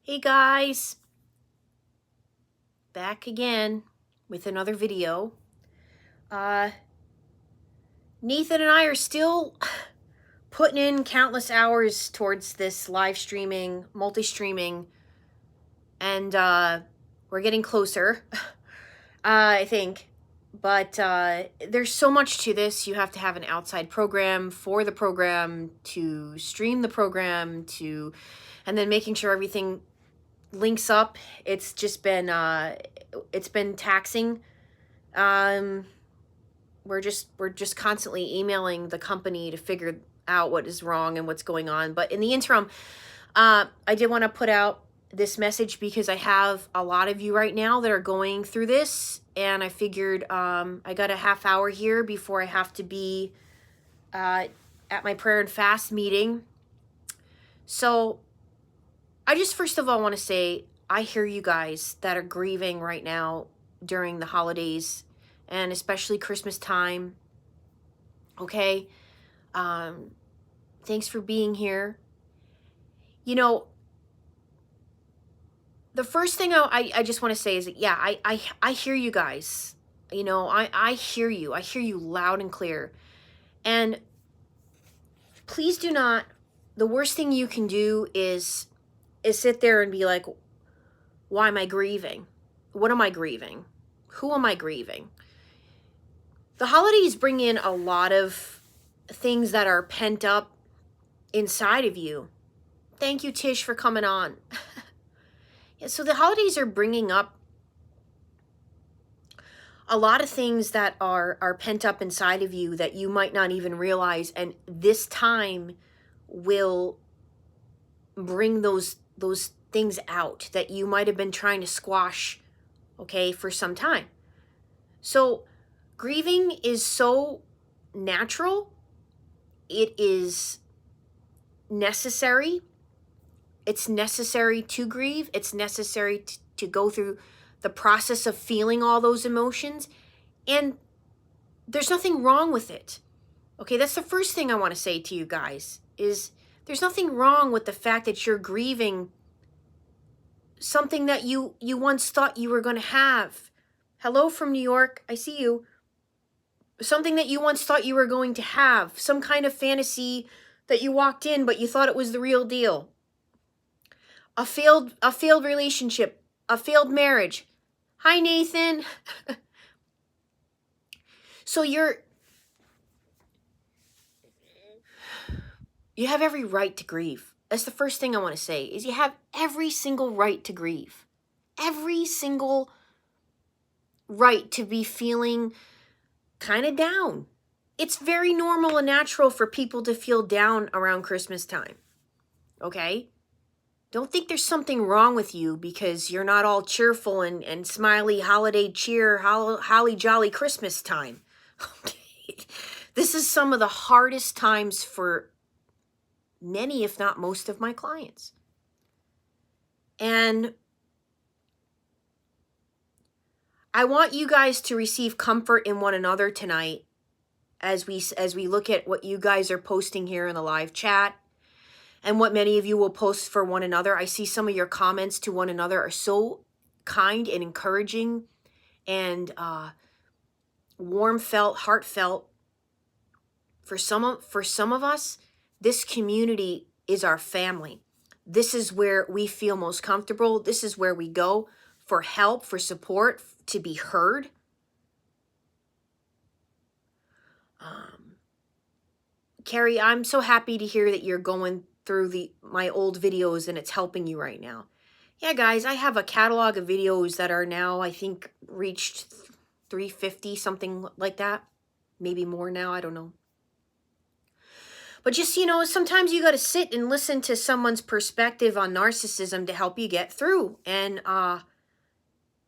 Hey guys, back again with another video. Nathan and I are still putting in countless hours towards this live streaming, multi-streaming, and we're getting closer, I think. But there's so much to this. You have to have an outside program for the program, to stream the program, and then making sure everything links up. It's just been taxing. We're just constantly emailing the company to figure out what is wrong and what's going on. But in the interim, I did want to put out this message because I have a lot of you right now that are going through this, and I figured I got a half hour here before I have to be at my prayer and fast meeting. So I just first of all want to say I hear you guys that are grieving right now during the holidays and especially Christmas time. Okay? Thanks for being here. You know, the first thing I just want to say is that, yeah, I hear you guys. You know, I hear you. I hear you loud and clear. And please do not, the worst thing you can do is sit there and be like, why am I grieving? What am I grieving? Who am I grieving? The holidays bring in a lot of things that are pent up inside of you. Thank you, Tish, for coming on. Yeah, so the holidays are bringing up a lot of things that are pent up inside of you that you might not even realize, and this time will bring those things out that you might have been trying to squash, okay, for some time. So grieving is so natural. It is necessary. It's necessary to grieve. It's necessary to go through the process of feeling all those emotions. And there's nothing wrong with it. Okay, that's the first thing I want to say to you guys is there's nothing wrong with the fact that you're grieving something that you once thought you were going to have. Hello from New York. I see you. Something that you once thought you were going to have. Some kind of fantasy that you walked in, but you thought it was the real deal. A failed relationship, a failed marriage. Hi, Nathan. So you have every right to grieve. That's the first thing I want to say is you have every single right to grieve. Every single right to be feeling kind of down. It's very normal and natural for people to feel down around Christmas time. Okay? Don't think there's something wrong with you because you're not all cheerful and smiley holiday cheer, holly jolly Christmas time. Okay. This is some of the hardest times for many, if not most, of my clients. And I want you guys to receive comfort in one another tonight as we look at what you guys are posting here in the live chat and what many of you will post for one another. I see some of your comments to one another are so kind and encouraging and warm felt, heartfelt. For some of us, this community is our family. This is where we feel most comfortable. This is where we go for help, for support, to be heard. Carrie, I'm so happy to hear that you're going through my old videos and it's helping you right now. Yeah, guys, I have a catalog of videos that are now, I think, reached 350, something like that. Maybe more now, I don't know. But just, sometimes you got to sit and listen to someone's perspective on narcissism to help you get through and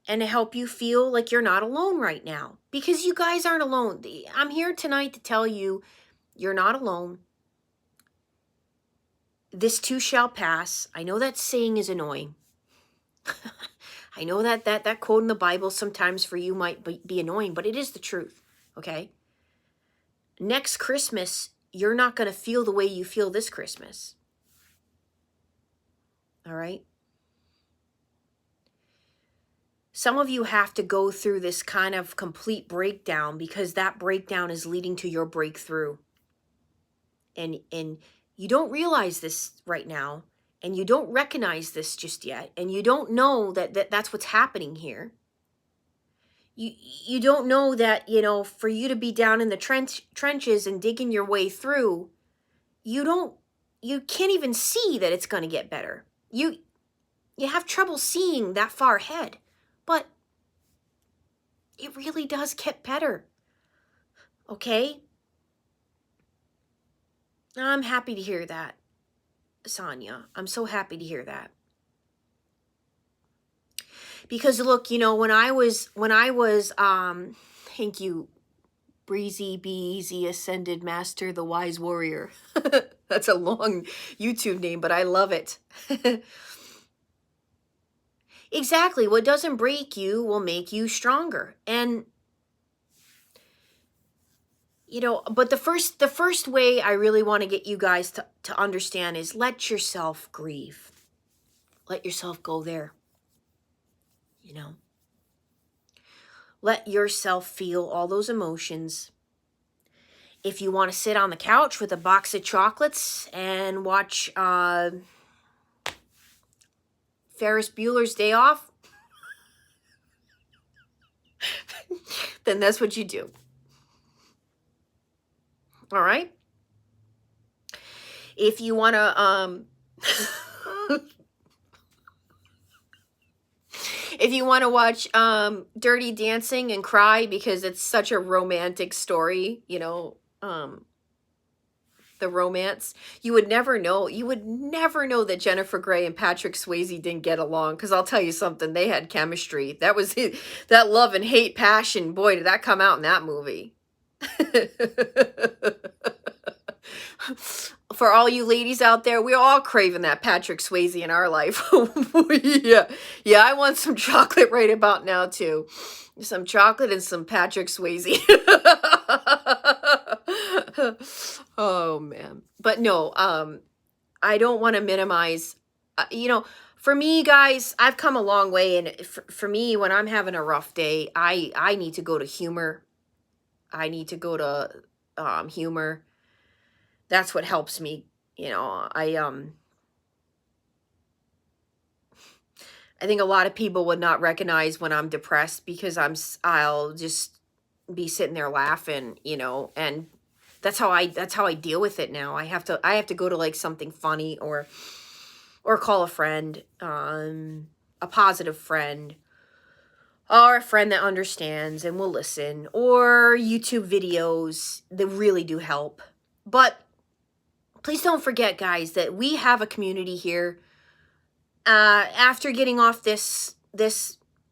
to help you feel like you're not alone right now. Because you guys aren't alone. I'm here tonight to tell you you're not alone. This too shall pass. I know that saying is annoying. I know that quote in the Bible sometimes for you might be annoying, but it is the truth, okay? Next Christmas, you're not going to feel the way you feel this Christmas. All right? Some of you have to go through this kind of complete breakdown because that breakdown is leading to your breakthrough. And you don't realize this right now, and you don't recognize this just yet, and you don't know that that's what's happening here. You don't know that, for you to be down in the trenches and digging your way through, you can't even see that it's going to get better. You have trouble seeing that far ahead, but it really does get better. Okay? I'm happy to hear that, Sonia. I'm so happy to hear that. Because look, when I was thank you, Breezy Be Easy Ascended Master, the Wise Warrior. That's a long YouTube name, but I love it. Exactly. What doesn't break you will make you stronger. And but the first way I really want to get you guys to understand is let yourself grieve. Let yourself go there. Let yourself feel all those emotions. If you want to sit on the couch with a box of chocolates and watch Ferris Bueller's Day Off, then that's what you do. All right? If you want to if you want to watch Dirty Dancing and cry because it's such a romantic story, the romance, you would never know that Jennifer Grey and Patrick Swayze didn't get along, because I'll tell you something, they had chemistry. That was that love and hate passion. Boy, did that come out in that movie. For all you ladies out there, we're all craving that Patrick Swayze in our life. Yeah, I want some chocolate right about now too. Some chocolate and some Patrick Swayze. Oh man. But no, I don't want to minimize, for me, guys, I've come a long way, and for me, when I'm having a rough day, I need to go to humor. I need to go to humor. That's what helps me. I think a lot of people would not recognize when I'm depressed because I'll just be sitting there laughing, and that's how I deal with it now. I have to go to like something funny or call a friend, a positive friend, or a friend that understands and will listen, or YouTube videos that really do help. But please don't forget, guys, that we have a community here. After getting off this,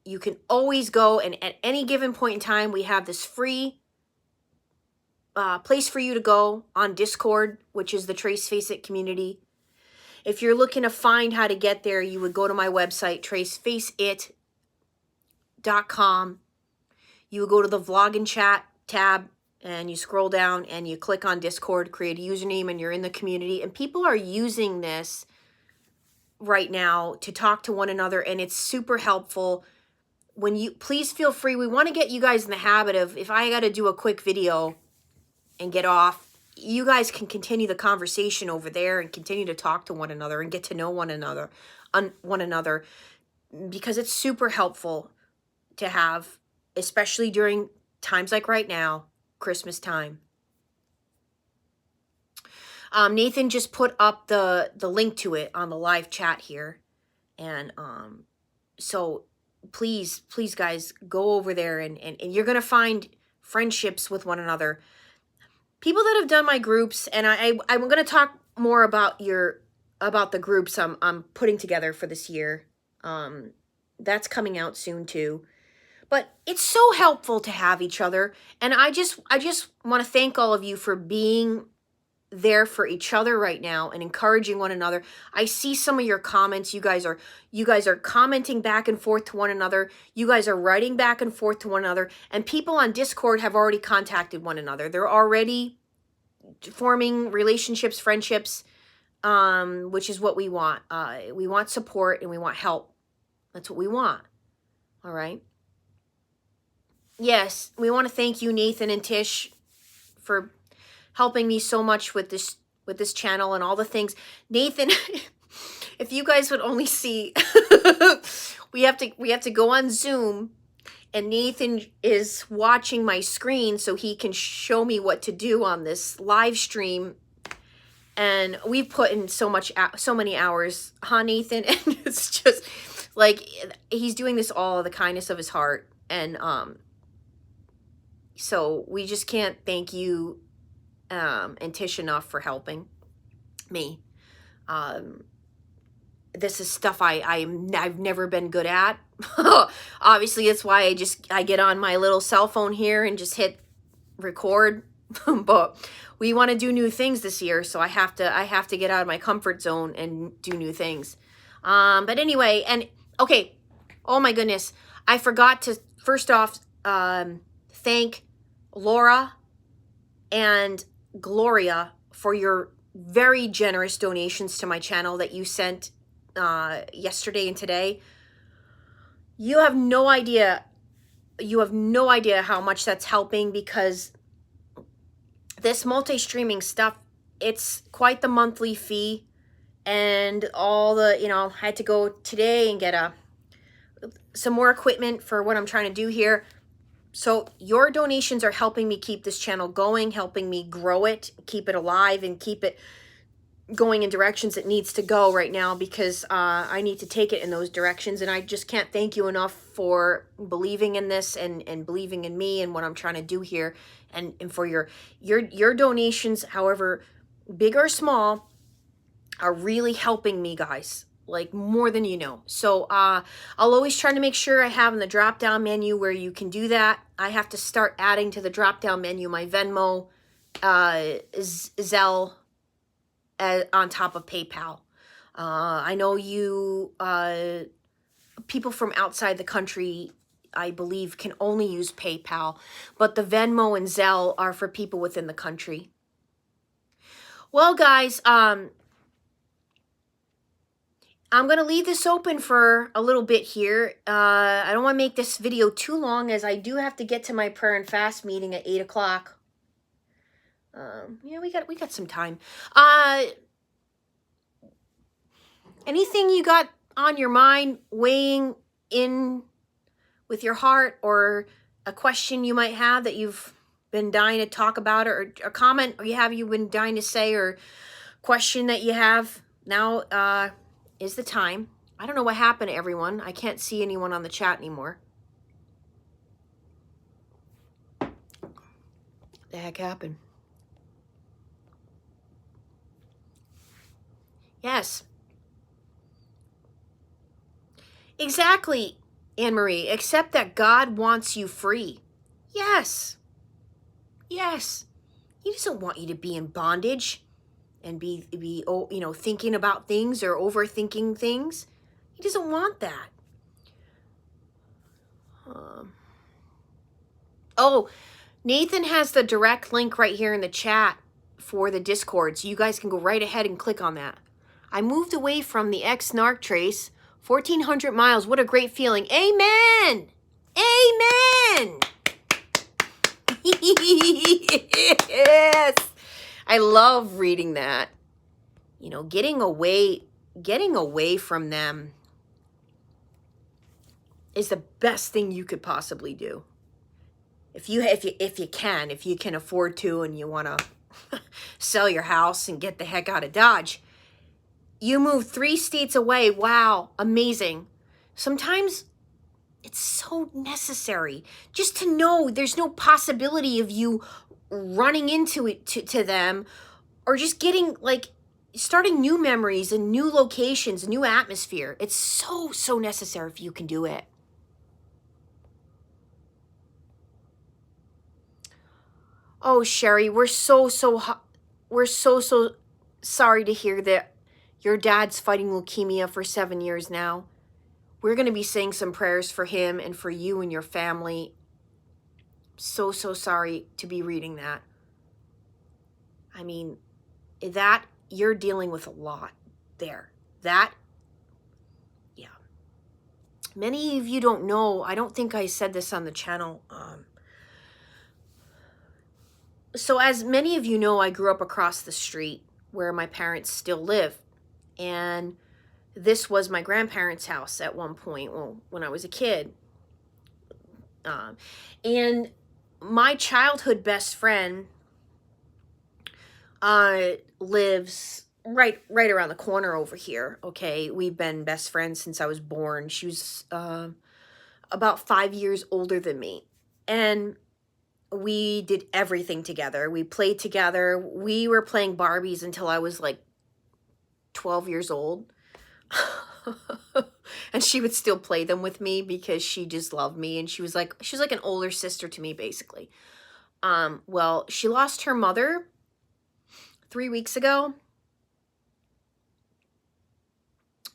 you can always go, and at any given point in time, we have this free place for you to go on Discord, which is the Tracefaceit community. If you're looking to find how to get there, you would go to my website, tracefaceit.com. You would go to the vlog and chat tab, and you scroll down and you click on Discord, create a username, and you're in the community. And people are using this right now to talk to one another, and it's super helpful. Please feel free. We want to get you guys in the habit of, if I got to do a quick video and get off, you guys can continue the conversation over there and continue to talk to one another and get to know one another, because it's super helpful to have, especially during times like right now, Christmas time. Nathan just put up the link to it on the live chat here, and so please guys, go over there, and you're gonna find friendships with one another, people that have done my groups. And I'm gonna talk more about the groups I'm putting together for this year. That's coming out soon too. But it's so helpful to have each other. And I just want to thank all of you for being there for each other right now and encouraging one another. I see some of your comments. You guys are commenting back and forth to one another. You guys are writing back and forth to one another. And people on Discord have already contacted one another. They're already forming relationships, friendships, which is what we want. We want support and we want help. That's what we want. All right. Yes, we want to thank you, Nathan and Tish, for helping me so much with this channel and all the things. Nathan, if you guys would only see, we have to go on Zoom, and Nathan is watching my screen so he can show me what to do on this live stream. And we've put in so many hours, huh, Nathan? And it's just like he's doing this all of the kindness of his heart. And so we just can't thank you and Tish enough for helping me. This is stuff I've never been good at. Obviously, that's why I get on my little cell phone here and just hit record. But we want to do new things this year, so I have to get out of my comfort zone and do new things. But anyway, and okay, oh my goodness, I forgot to first off thank Laura and Gloria for your very generous donations to my channel that you sent yesterday and today. You have no idea how much that's helping, because this multi-streaming stuff, it's quite the monthly fee, and all the, I had to go today and get some more equipment for what I'm trying to do here. So your donations are helping me keep this channel going, helping me grow it, keep it alive, and keep it going in directions it needs to go right now, because I need to take it in those directions. And I just can't thank you enough for believing in this and believing in me and what I'm trying to do here, and for your donations, however big or small, are really helping me, guys, like more than you know. So I'll always try to make sure I have in the drop down menu where you can do that. I have to start adding to the drop down menu my Venmo, Zelle, on top of PayPal. I know you people from outside the country, I believe, can only use PayPal, but the Venmo and Zelle are for people within the country. Well, guys, I'm going to leave this open for a little bit here. I don't want to make this video too long, as I do have to get to my prayer and fast meeting at 8 o'clock. Yeah, we got some time. Anything you got on your mind, weighing in with your heart, or a question you might have that you've been dying to talk about, or a comment you've been dying to say, or question that you have, now is the time. I don't know what happened to everyone. I can't see anyone on the chat anymore. The heck happened? Yes. Exactly, Anne-Marie, except that God wants you free. Yes. Yes. He doesn't want you to be in bondage and be thinking about things or overthinking things. He doesn't want that. Oh, Nathan has the direct link right here in the chat for the Discord, so you guys can go right ahead and click on that. I moved away from the ex-narc trace, 1,400 miles. What a great feeling. Amen. Amen. Yes. I love reading that. Getting away from them is the best thing you could possibly do. If you can afford to, and you want to sell your house and get the heck out of Dodge. You move 3 states away. Wow, amazing. Sometimes it's so necessary just to know there's no possibility of you running into it to them, or just getting starting new memories and new locations, new atmosphere. It's so necessary if you can do it. Oh, Sherry, we're so sorry to hear that your dad's fighting leukemia for 7 years now. We're going to be saying some prayers for him and for you and your family. So sorry to be reading that. I mean, that you're dealing with a lot there. That, yeah. Many of you don't know, I don't think I said this on the channel. So as many of you know, I grew up across the street where my parents still live. And this was my grandparents' house at one point, well, when I was a kid. And my childhood best friend lives right around the corner over here. Okay, we've been best friends since I was born. She was about 5 years older than me, and we did everything together. We played together. We were playing Barbies until I was like 12 years old. And she would still play them with me because she just loved me, and she was like an older sister to me, basically. Well, she lost her mother 3 weeks ago,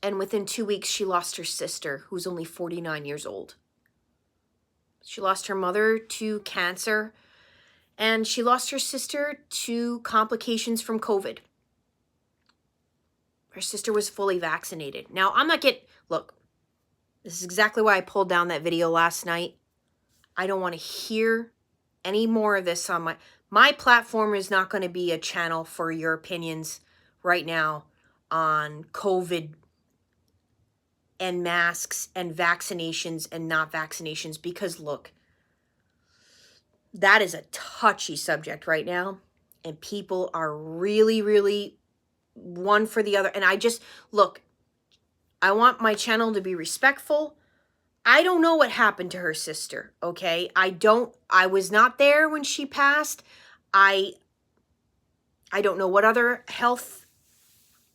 and within 2 weeks she lost her sister, who's only 49 years old. She lost her mother to cancer, and she lost her sister to complications from COVID. Her sister was fully vaccinated. Now, look, this is exactly why I pulled down that video last night. I don't want to hear any more of this on my platform is not going to be a channel for your opinions right now on COVID and masks and vaccinations and not vaccinations, because look, that is a touchy subject right now, and people are really, really one for the other. And look, I want my channel to be respectful. I don't know what happened to her sister, okay? I was not there when she passed. I don't know what other health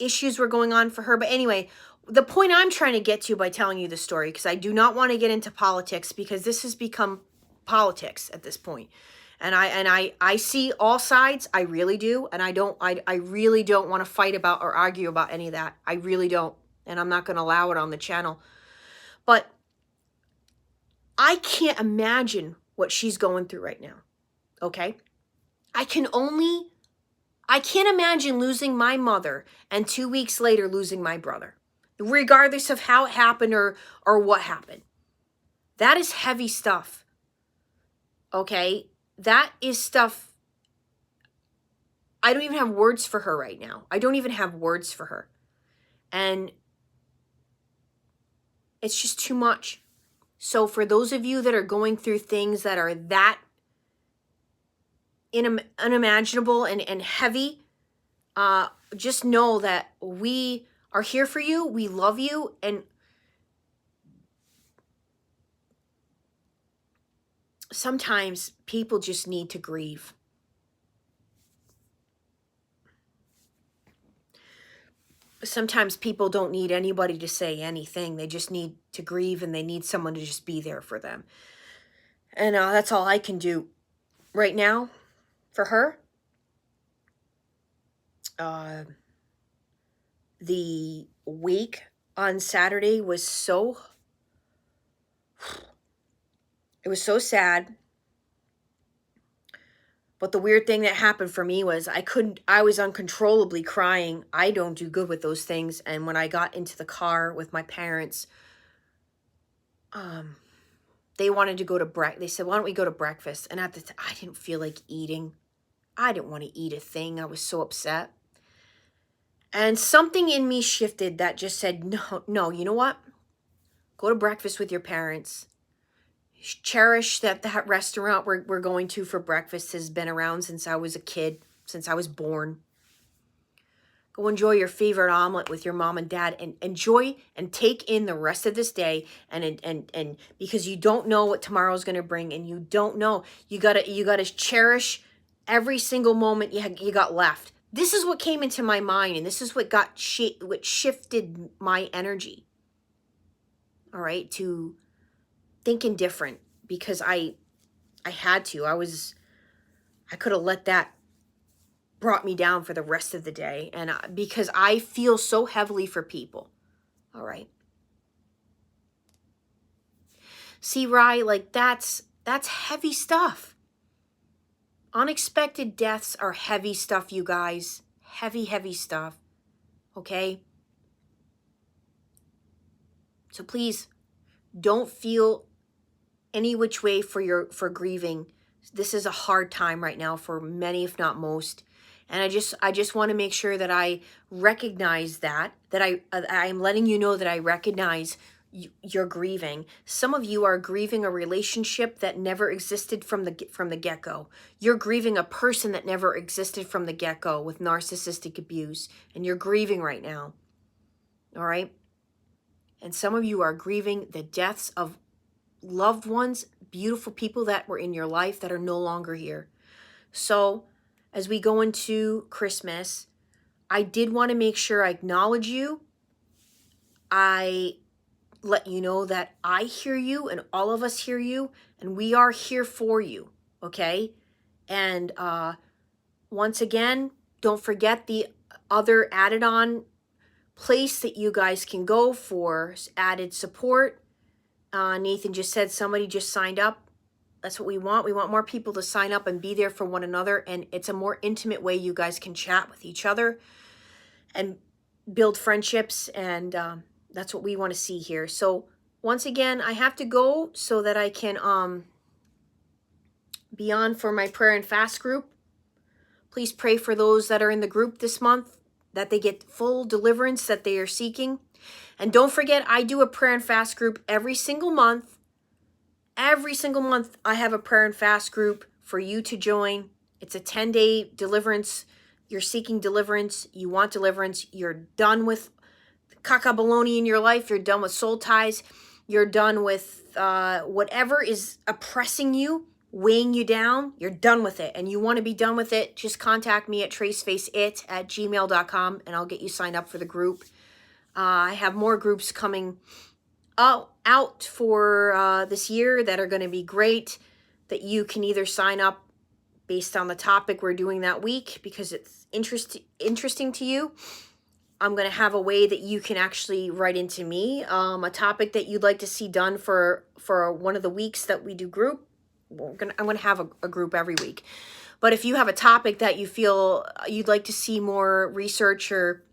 issues were going on for her. But anyway, the point I'm trying to get to by telling you the story, because I do not want to get into politics, because this has become politics at this point. And I see all sides. I really do. And I really don't want to fight about or argue about any of that. I really don't. And I'm not going to allow it on the channel. But I can't imagine what she's going through right now. Okay? I can't imagine losing my mother and 2 weeks later losing my brother, regardless of how it happened or what happened. That is heavy stuff. Okay? That is stuff. I don't even have words for her right now. I don't even have words for her. And it's just too much. So for those of you that are going through things that are that unimaginable and heavy, just know that we are here for you. We love you. And sometimes people just need to grieve. Sometimes people don't need anybody to say anything. They just need to grieve, and they need someone to just be there for them. And that's all I can do right now for her. The week on Saturday was it was so sad. But the weird thing that happened for me was I was uncontrollably crying. I don't do good with those things. And when I got into the car with my parents, they wanted to go to breakfast. They said, why don't we go to breakfast? And at the time, I didn't feel like eating. I didn't want to eat a thing. I was so upset. And something in me shifted that just said, no, you know what? Go to breakfast with your parents. Cherish that restaurant we're going to for breakfast has been around since I was a kid, since I was born. Go enjoy your favorite omelet with your mom and dad, and enjoy and take in the rest of this day. And because you don't know what tomorrow's going to bring, and you don't know, you gotta cherish every single moment you got left. This is what came into my mind, and this is what what shifted my energy. All right, to thinking different, because I had to. I could have let that brought me down for the rest of the day, and because I feel so heavily for people. All right. See, Rye, like that's heavy stuff. Unexpected deaths are heavy stuff, you guys. Heavy stuff. Okay? So please Don't feel any which way for grieving. This is a hard time right now for many, if not most. And I just want to make sure that I recognize that I'm letting you know that I recognize you're grieving. Some of you are grieving a relationship that never existed from the get-go. You're grieving a person that never existed from the get-go with narcissistic abuse, and you're grieving right now. All right? And some of you are grieving the deaths of loved ones, beautiful people that were in your life that are no longer here. So, as we go into Christmas, I did want to make sure I acknowledge you. I let you know that I hear you and all of us hear you, and we are here for you, okay? And once again, don't forget the other added on place that you guys can go for added support. Nathan just said somebody just signed up. That's what we want. We want more people to sign up and be there for one another. And it's a more intimate way you guys can chat with each other and build friendships. And that's what we want to see here. So once again, I have to go so that I can be on for my prayer and fast group. Please pray for those that are in the group this month, that they get full deliverance that they are seeking. And don't forget, I do a prayer and fast group every single month. Every single month, I have a prayer and fast group for you to join. It's a 10-day deliverance. You're seeking deliverance. You want deliverance. You're done with caca baloney in your life. You're done with soul ties. You're done with whatever is oppressing you, weighing you down. You're done with it. And you want to be done with it, just contact me at tracefaceit@gmail.com and I'll get you signed up for the group. I have more groups coming out for this year that are going to be great, that you can either sign up based on the topic we're doing that week because it's interesting to you. I'm going to have a way that you can actually write into me a topic that you'd like to see done for one of the weeks that we do group. I'm going to have a group every week. But if you have a topic that you feel you'd like to see more research or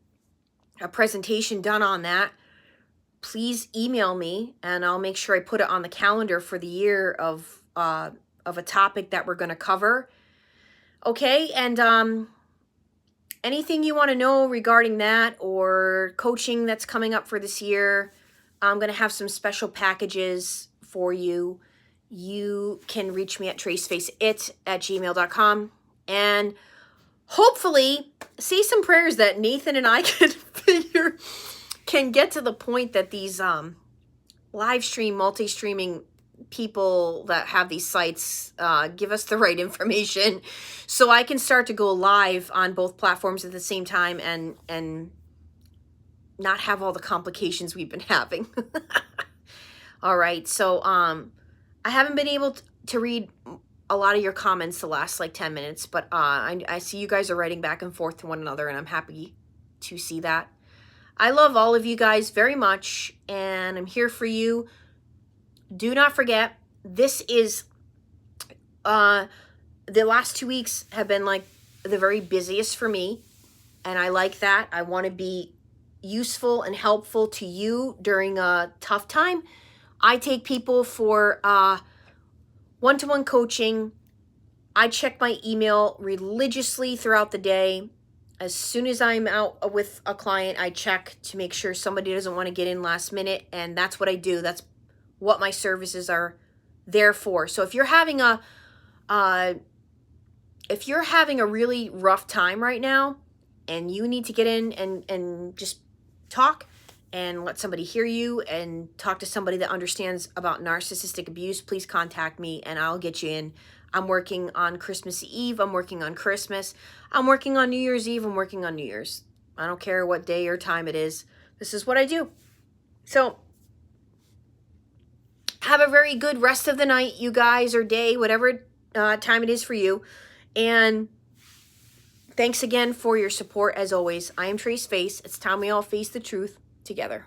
a presentation done on that, please email me and I'll make sure I put it on the calendar for the year of a topic that we're going to cover. Okay, and anything you want to know regarding that or coaching that's coming up for this year, I'm going to have some special packages for you. You can reach me at tracefaceit@gmail.com and hopefully say some prayers that Nathan and I can get to the point that these live stream, multi-streaming people that have these sites give us the right information so I can start to go live on both platforms at the same time and not have all the complications we've been having. All right, so I haven't been able to read a lot of your comments the last like 10 minutes, but I see you guys are writing back and forth to one another, and I'm happy to see that. I love all of you guys very much, and I'm here for you. Do not forget, this is, the last 2 weeks have been like the very busiest for me, and I like that. I want to be useful and helpful to you during a tough time. I take people for one-to-one coaching. I check my email religiously throughout the day. As soon as I'm out with a client, I check to make sure somebody doesn't want to get in last minute, and that's what I do. That's what my services are there for. So if you're having a really rough time right now and you need to get in and just talk and let somebody hear you and talk to somebody that understands about narcissistic abuse, please contact me and I'll get you in. I'm working on Christmas Eve. I'm working on Christmas. I'm working on New Year's Eve. I'm working on New Year's. I don't care what day or time it is. This is what I do. So have a very good rest of the night, you guys, or day, whatever time it is for you. And thanks again for your support as always. I am Trace Face. It's time we all face the truth together.